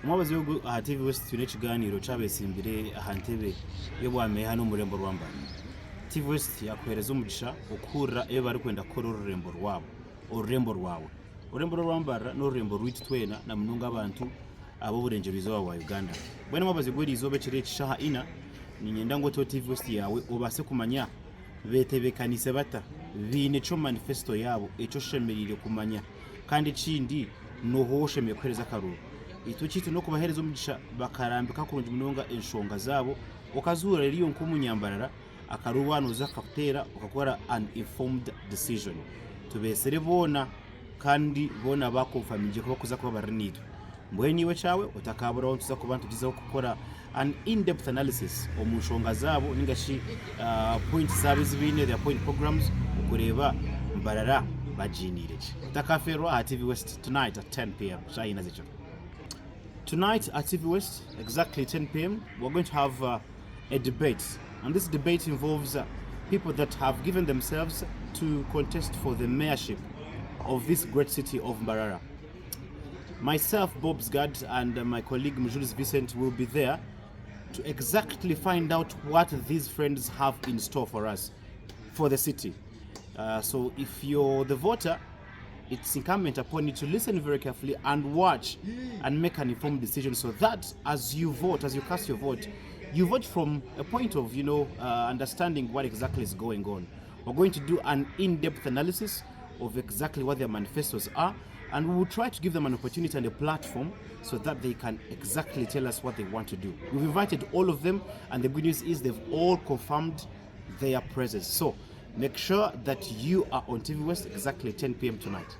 Mwabazi yo aha TV West tune kiganiro cyabesimbire ahantebe yo bwame hano murembo Rwambara. TV West yakwereza umugisha ukura iyo bari kwenda kora ururembo rwabo ururembo rwawe ururembo Rwambara no ururembo rwiti twena na mununga abantu abo burengerizo wa Uganda. Bwana mwabazi gweri izobe kirecisha ina ninyenda ngo to TV West yawe ubase kumanya betebekanise bata bineco manifesto yabo eco shemerire kumanya kandi cindi no hoshemye kwereza karuru ito kitu no kubahereza umugisha bakarambika kurunja munonga enshonga zabo ukazura ririyo nk'umunyambarara akarubanuza kaptera ukakora an informed decision tubesere bona kandi bona bakonfamije ko bakuza kuba barinidwe mbwe niwe cawe utakabura ontuza ku bantu gizaho gukora an in-depth analysis omushonga zabo ningashi point service bine their point programs ukureba Mbarara bajinireje takaferwa at TV West tonight at 10 p.m. Shaina zicho. Tonight at TV West, exactly 10 p.m., we're going to have a debate. And this debate involves people that have given themselves to contest for the mayorship of this great city of Mbarara. Myself, Bob Zgad, and my colleague Mjulis Vincent will be there to exactly find out what these friends have in store for us, for the city. So if you're the voter, it's incumbent upon you to listen very carefully and watch and make an informed decision so that as you vote, as you cast your vote, you vote from a point of, understanding what exactly is going on. We're going to do an in-depth analysis of exactly what their manifestos are, and we will try to give them an opportunity and a platform so that they can exactly tell us what they want to do. We've invited all of them, and the good news is they've all confirmed their presence. So make sure that you are on TV West exactly 10 p.m. tonight.